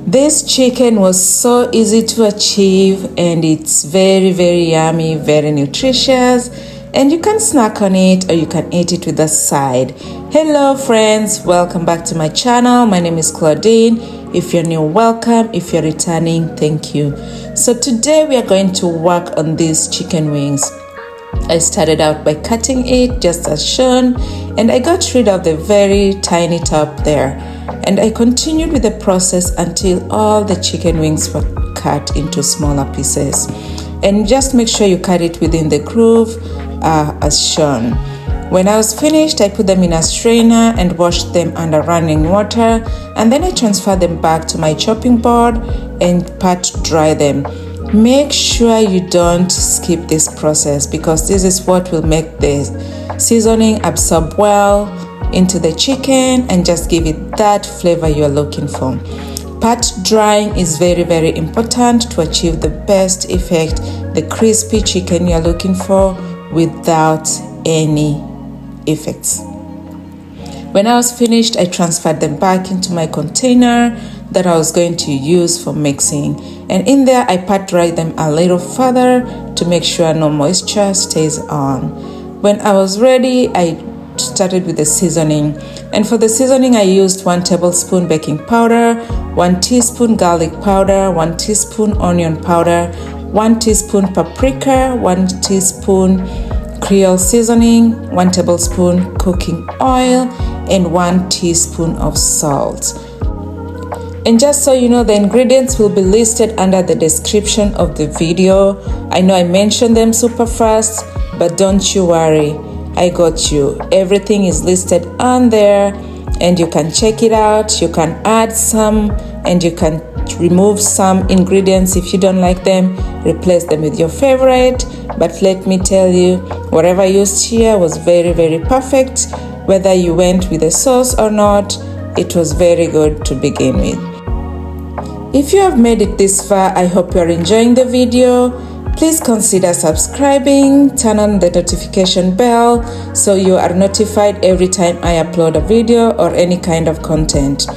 This chicken was so easy to achieve, and it's very yummy, very nutritious, and you can snack on it or you can eat it with a side. Hello friends, welcome back to my channel. My name is Claudine. If you're new, welcome. If you're returning, thank you. So today we are going to work on these chicken wings. I started out by cutting it just as shown, and I got rid of the very tiny top there. And I continued with the process until all the chicken wings were cut into smaller pieces. And just make sure you cut it within the groove as shown. When I was finished, I put them in a strainer and washed them under running water, and then I transferred them back to my chopping board and pat dry them. Make sure you don't skip this process because this is what will make the seasoning absorb well into the chicken and just give it that flavor you're looking for. Pat drying is very important to achieve the best effect, the crispy chicken you're looking for without any effects. When I was finished, I transferred them back into my container that I was going to use for mixing, and in there I pat dried them a little further to make sure no moisture stays on. When I was ready, I started with the seasoning, and for the seasoning I used 1 tablespoon baking powder, 1 teaspoon garlic powder, 1 teaspoon onion powder, 1 teaspoon paprika, 1 teaspoon creole seasoning, 1 tablespoon cooking oil, and 1 teaspoon of salt. And just so you know, the ingredients will be listed under the description of the video. I know I mentioned them super fast, but don't you worry, I got you. Everything is listed on there and you can check it out. You can add some and you can remove some ingredients if you don't like them, replace them with your favorite. But let me tell you, whatever I used here was very perfect. Whether you went with a sauce or not, it was very good to begin with. If you have made it this far, I hope you are enjoying the video. Please consider subscribing, turn on the notification bell so you are notified every time I upload a video or any kind of content.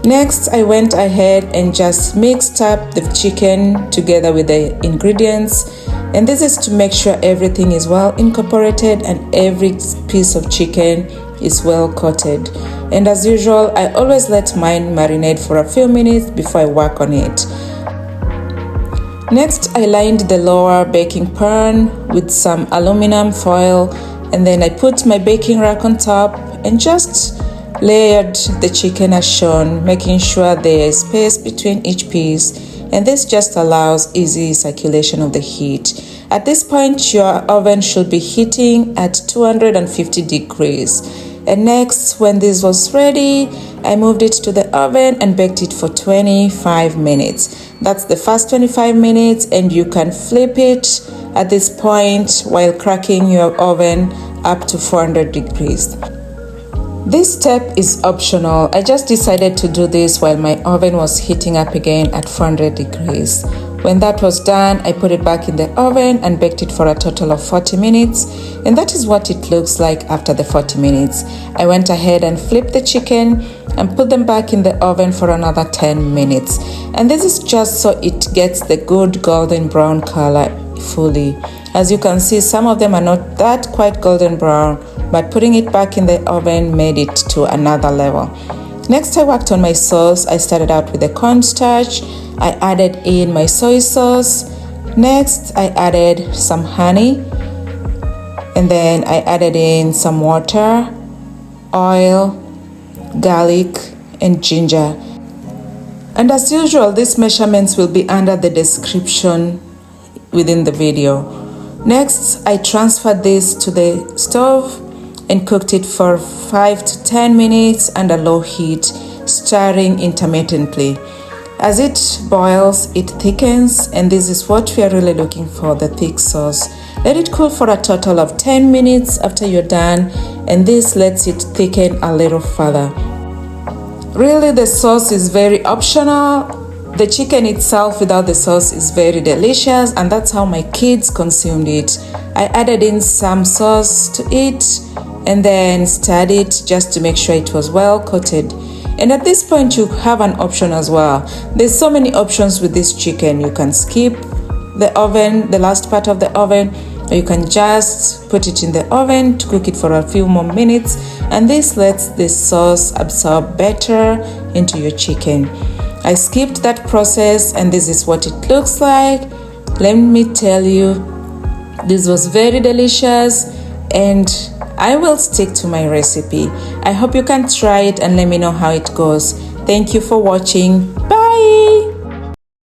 Next, I went ahead and just mixed up the chicken together with the ingredients, and this is to make sure everything is well incorporated and every piece of chicken is well coated. And as usual, I always let mine marinate for a few minutes before I work on it. Next, I lined the lower baking pan with some aluminum foil, and then I put my baking rack on top and just layered the chicken as shown, making sure there is space between each piece, and this just allows easy circulation of the heat. At this point, your oven should be heating at 250 degrees. And next, when this was ready, I moved it to the oven and baked it for 25 minutes. That's the first 25 minutes, and you can flip it at this point while cracking your oven up to 400 degrees. This step is optional. I just decided to do this while my oven was heating up again at 400 degrees. When that was done, I put it back in the oven and baked it for a total of 40 minutes, and that is what it looks like after the 40 minutes. I went ahead and flipped the chicken and put them back in the oven for another 10 minutes. And this is just so it gets the good golden brown color fully. As you can see, some of them are not that quite golden brown, but putting it back in the oven made it to another level. Next, I worked on my sauce. I started out with the cornstarch. I added in my soy sauce. Next, I added some honey, and then I added in some water, oil, garlic, and ginger. And as usual, these measurements will be under the description within the video. Next, I transferred this to the stove and cooked it for 5 to 10 minutes under low heat, stirring intermittently. As it boils, it thickens, and this is what we are really looking for, the thick sauce. Let it cool for a total of 10 minutes after you're done, and this lets it thicken a little further. Really, the sauce is very optional. The chicken itself without the sauce is very delicious, and that's how my kids consumed it. I added in some sauce to it and then stirred it just to make sure it was well coated. And at this point, you have an option as well. There's so many options with this chicken. You can skip the oven, the last part of the oven, or you can just put it in the oven to cook it for a few more minutes, and this lets the sauce absorb better into your chicken. I skipped that process, and this is what it looks like. Let me tell you, this was very delicious, and I will stick to my recipe. I hope you can try it and let me know how it goes. Thank you for watching.